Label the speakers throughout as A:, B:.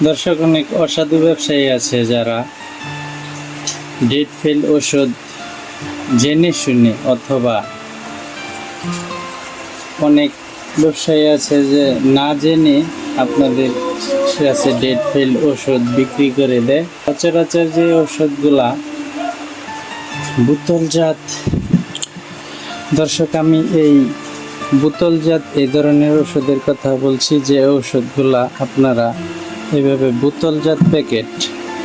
A: দর্শক, অনেক অসাধু ব্যবসায়ী আছে যারা ডেট ফেল ওষুধ জেনে শুনে অথবা অনেক ব্যবসায়ী আছে যে না জেনে আপনাদের কাছে ডেট ফেল ওষুধ বিক্রি করে দেয়। সচরাচর যে ওষুধগুলা বোতলজাত, দর্শক আমি এই বোতলজাত এই ধরনের ওষুধের কথা বলছি, যে ওষুধগুলা আপনারা এভাবে বোতলজাত প্যাকেট,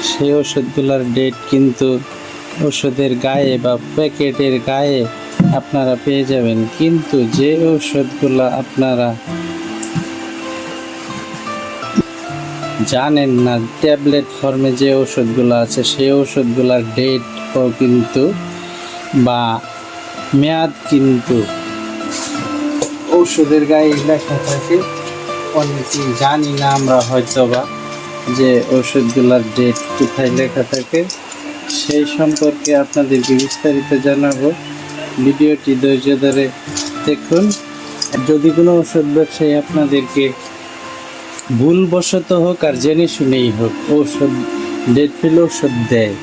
A: সেই ওষুধগুলোর ডেট কিন্তু ওষুধের গায়ে বা প্যাকেটের গায়ে আপনারা পেয়ে যাবেন। কিন্তু যে ওষুধগুলো আপনারা জানেন না, ট্যাবলেট ফর্মে যে ওষুধগুলো আছে সেই ওষুধগুলোর ডেটও কিন্তু বা মেয়াদ কিন্তু ওষুধের গায়ে লেখা থাকে। অনেকেই জানি না আমরা হয়তোবা যে ওষুধগুলোর ডেট কোথায় লেখা থাকে। সেই সম্পর্কে আপনাদেরকে বিস্তারিত জানাবো। ভিডিওটি ধৈর্য ধরে দেখুন। যদি কোনো ওষুধ ব্যবসায়ী আপনাদেরকে ভুলবশত হোক আর জেনে শুনেই হোক ওষুধ ডেট ফেল ওষুধ দেয়,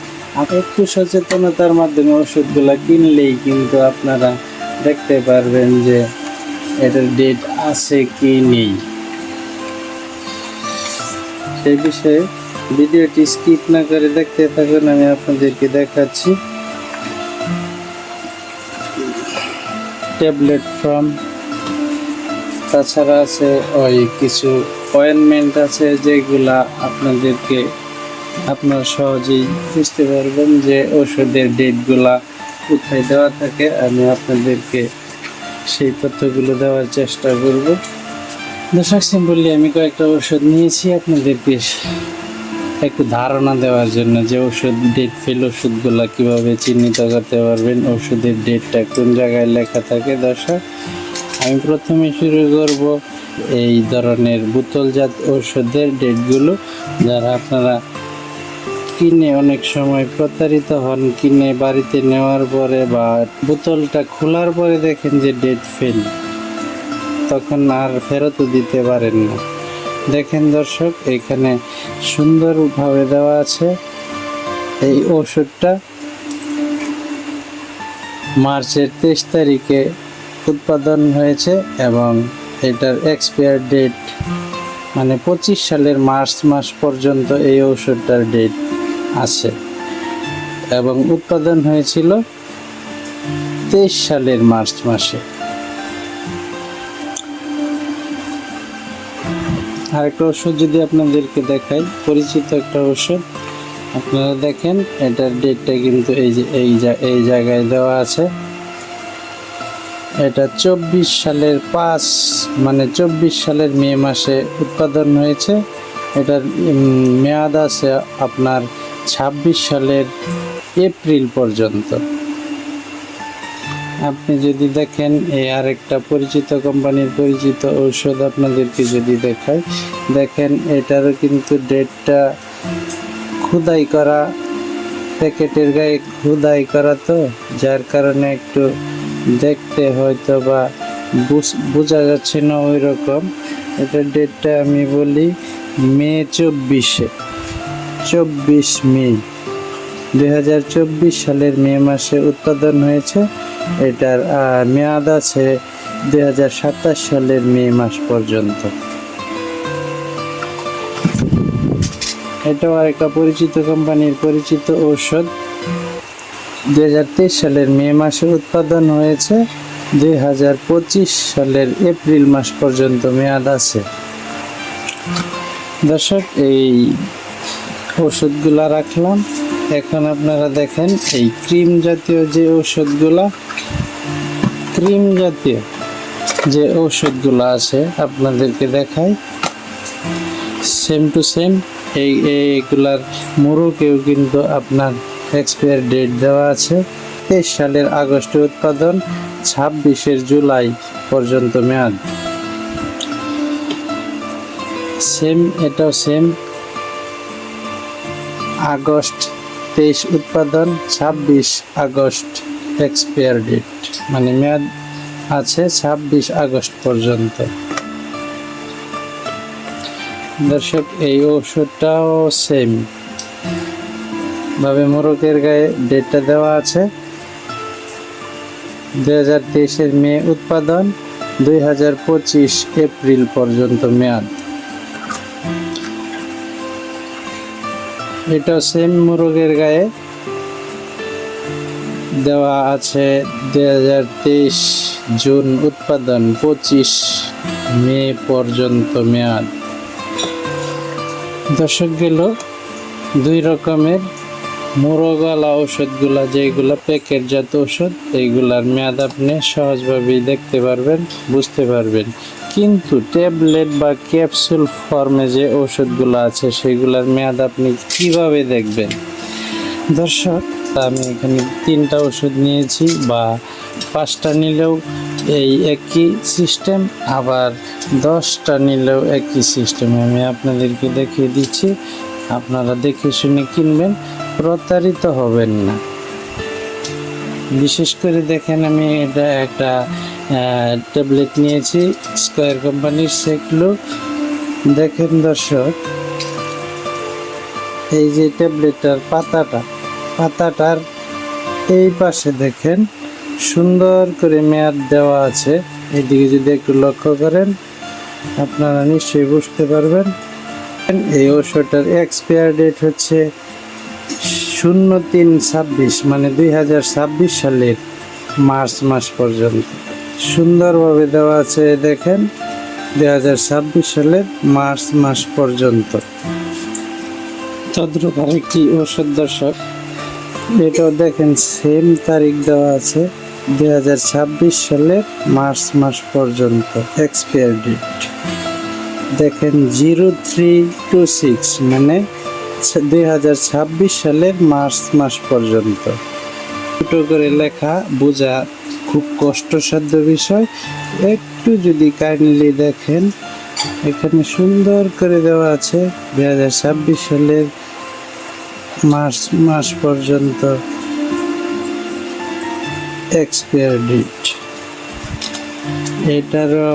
A: একটু সচেতনতার মাধ্যমে ওষুধগুলো কিনলেই কিন্তু আপনারা দেখতে পারবেন যে এটার ডেট আছে কি নেই। সেই বিষয়ে ভিডিওটি স্কিপ না করে দেখতে থাকুন, আমি আপনাদেরকে দেখাচ্ছি। ট্যাবলেট ফর্ম, তাছাড়া আছে ওই কিছু অয়েনমেন্ট আছে যেগুলা আপনাদেরকে আপনারা সহজেই বুঝতে পারবেন যে ওষুধের ডেটগুলা কোথায় দেওয়া থাকে। আমি আপনাদেরকে সেই তথ্যগুলো দেওয়ার চেষ্টা করব। দর্শক, সিম্পলি আমি কয়েকটা ওষুধ নিয়েছি আপনাদেরকে একটু ধারণা দেওয়ার জন্য যে ওষুধ ডেট ফেল ওষুধগুলো কীভাবে চিহ্নিত করতে পারবেন, ওষুধের ডেটটা কোন জায়গায় লেখা থাকে। দর্শক, আমি প্রথমে শুরু করব এই ধরনের বোতলজাত ওষুধের ডেটগুলো, যারা আপনারা কিনে অনেক সময় প্রতারিত হন। কিনে বাড়িতে নেওয়ার পরে বা বোতলটা খোলার পরে দেখেন যে ডেট ফেল, তখন আর ফেরতও দিতে পারেন না। দেখেন দর্শক, এখানে সুন্দরভাবে দেওয়া আছে এই ওষুধটা মার্চের 23 তারিখে উৎপাদন হয়েছে এবং এটার এক্সপায়ার ডেট মানে 25 সালের মার্চ মাস পর্যন্ত এই ওষুধটার ডেট আছে এবং উৎপাদন হয়েছিল 23 সালের মার্চ মাসে। আরেকটা ওষুধ যদি আপনাদেরকে দেখাই, পরিচিত একটা ওষুধ, আপনারা দেখেন এটার ডেটটা কিন্তু এই জায়গায় দেওয়া আছে। এটা 24 সালের 5 মানে 24 সালের মে মাসে উৎপাদন হয়েছে। এটার মেয়াদ আছে আপনার 26 সালের এপ্রিল পর্যন্ত। আপনি যদি দেখেন এই আরেকটা পরিচিত কোম্পানির পরিচিত ঔষধ আপনাদেরকে যদি দেখাই, দেখেন এটারও কিন্তু ডেটটা খোদাই করা, প্যাকেটের গায়ে খোদাই করা, তো যার কারণে একটু দেখতে হয়তো বা বোঝা যাচ্ছে না ওই রকম। এটার ডেটটা আমি বলি মে 24 মে 2024 সালের মে মাসে উৎপাদন হয়েছে। এটার মেয়াদ আছে 2027 সালের মে মাস পর্যন্ত। এটাও আরেকটা পরিচিত কোম্পানির পরিচিত ঔষধ। 2023 সালের মে মাসে উৎপাদন হয়েছে, 2025 সালের এপ্রিল মাস পর্যন্ত মেয়াদ আছে। দর্শক, এই ওষুধগুলা রাখলাম। এখন আপনারা দেখেন এই ক্রিম জাতীয় যে ওষুধগুলা, আছে আপনাদেরকে দেখাই, সেম টু সেম এইগুলার মোড়কেও কিন্তু আপনার এক্সপায়ার ডেট দেওয়া আছে। 23 সালের আগস্টে উৎপাদন, 26 জুলাই পর্যন্ত মেয়াদ। এটাও সেম, আগস্ট 23 উৎপাদন, 26 আগস্ট এক্সপায়ার ডেট, মানে মেয়াদ আছে 26 আগস্ট পর্যন্ত। দর্শক, এই ওষুধটাও সেম ভাবে মোরগের গায়ে ডেটটা দেওয়া আছে। 2023 মে উৎপাদন, 2025 এপ্রিল পর্যন্ত মেয়াদ। এটা সেম মোরগের গায়ে দেওয়া আছে 2023 জুন উৎপাদন, 25 মে পর্যন্ত মেয়াদ। দর্শক গেল দুই রকমের মোরগওয়ালা ওষুধগুলা, যেগুলা প্যাকেটজাত ওষুধ, এইগুলার মেয়াদ আপনি সহজভাবেই দেখতে পারবেন, বুঝতে পারবেন। কিন্তু ট্যাবলেট বা ক্যাপসুল ফর্মে যে ওষুধগুলো আছে সেগুলার মেয়াদ আপনি কিভাবে দেখবেন? দর্শক, আমি এখানে 3টা ওষুধ নিয়েছি, বা 5টা নিলেও এই একই সিস্টেম, আবার 10টা নিলেও একই সিস্টেম। আমি আপনাদেরকে দেখিয়ে দিচ্ছি, আপনারা দেখে শুনে কিনবেন, প্রতারিত হবেন না। বিশেষ করে দেখেন, আমি এটা একটা ট্যাবলেট নিয়েছি স্কয়ার কোম্পানির সেকলো। দেখেন দর্শক, এই যে ট্যাবলেটটার পাতাটার এই পাশে দেখেন সুন্দর করে মেয়াদ দেওয়া আছে। এইদিকে যদি একটু লক্ষ্য করেন আপনারা নিশ্চয়ই বুঝতে পারবেন। এই ওষুধটার এক্সপায়ার ডেট হচ্ছে 03/26, মানে 2026 সালের মার্চ মাস পর্যন্ত। সুন্দরভাবে দেওয়া আছে, দেখেন 2026 সালের মার্চ মাস পর্যন্ত। তদ্রূপ আরেকটি ওষুধ দর্শক, এটাও দেখেন সেম তারিখ দেওয়া আছে, 2026 সালের মার্চ মাস পর্যন্ত এক্সপায়ার ডেট। দেখেন 0326, মানে 2026 সালের মার্চ মাস পর্যন্ত। ছোট করে লেখা, বোঝা খুব কষ্টসাধ্য বিষয়। একটু যদি কাইন্ডলি দেখেন, এখানে সুন্দর করে দেওয়া আছে 2026 সালের মার্চ মাস পর্যন্ত এক্সপায়ার ডেট। এটারও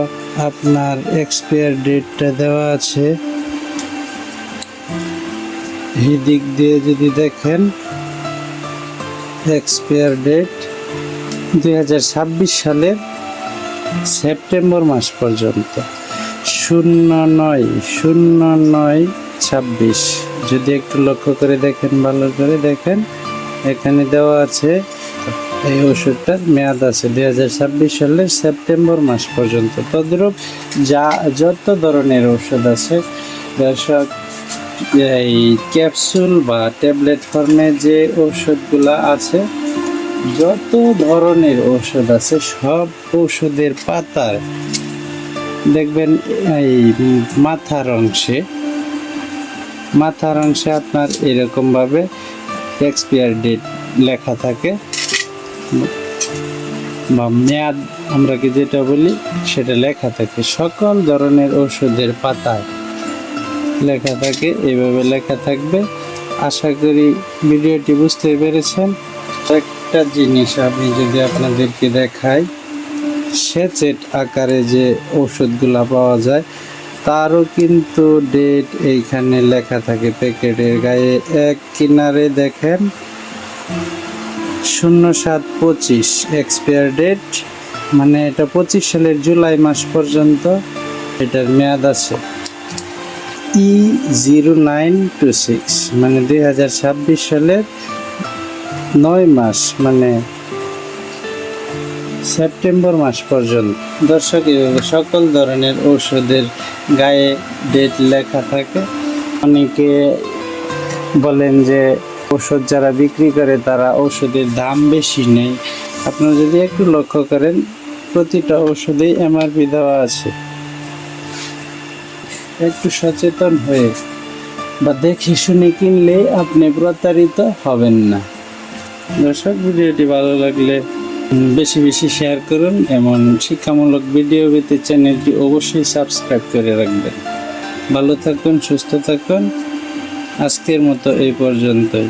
A: আপনার এক্সপায়ার ডেটটা দেওয়া আছে। এই দিক দিয়ে যদি দেখেন, এক্সপায়ার ডেট 2026 সালের সেপ্টেম্বর মাস পর্যন্ত, 09/09/26। যদি একটু লক্ষ্য করে দেখেন, ভালো করে দেখেন, এখানে দেওয়া আছে এই ওষুধটার মেয়াদ আছে 2026 সালের সেপ্টেম্বর মাস পর্যন্ত। তদ্রূপ যত ধরনের ওষুধ আছে দর্শক, এই ক্যাপসুল বা ট্যাবলেট ফর্মে যে ওষুধগুলো আছে, যত ধরনের ওষুধ আছে, সব ওষুধের পাতার দেখবেন এই মাথার অংশে আপনার এরকমভাবে এক্সপায়ার ডেট লেখা থাকে, বা মেয়াদ আমরা কি যেটা বলি সেটা লেখা থাকে। সকল ধরনের ওষুধের পাতায় লেখা থাকে, এইভাবে লেখা থাকবে। আশা করি ভিডিওটি বুঝতে পেরেছেন। একটা জিনিস আমি যদি আপনাদেরকে দেখাই, স্যাচেট আকারে যে ওষুধগুলো পাওয়া যায় তারও কিন্তু ডেট এইখানে লেখা থাকে প্যাকেটের গায়ে। এক কিনারে দেখেন 07/25 এক্সপায়ার ডেট, মানে এটা 25 সালের জুলাই মাস পর্যন্ত এটার মেয়াদ আছে। E0926, মানে 2026 সালের 9 মাস, মানে সেপ্টেম্বর মাস পর্যন্ত। দর্শক, এভাবে সকল ধরনের ওষুধের গায়ে ডেট লেখা থাকে। অনেকে বলেন যে ওষুধ যারা বিক্রি করে তারা ওষুধের দাম বেশি নেই। আপনারা যদি একটু লক্ষ্য করেন, প্রতিটা ওষুধেই MRP দেওয়া আছে। একটু সচেতন হয়ে বা দেখে শুনে কিনলে আপনি প্রতারিত হবেন না। দর্শক, ভিডিওটি ভালো লাগলে বেশি বেশি শেয়ার করুন। এমন শিক্ষামূলক ভিডিও পেতে চ্যানেলটি অবশ্যই সাবস্ক্রাইব করে রাখবেন। ভালো থাকুন, সুস্থ থাকুন। আজকের মতো এই পর্যন্তই।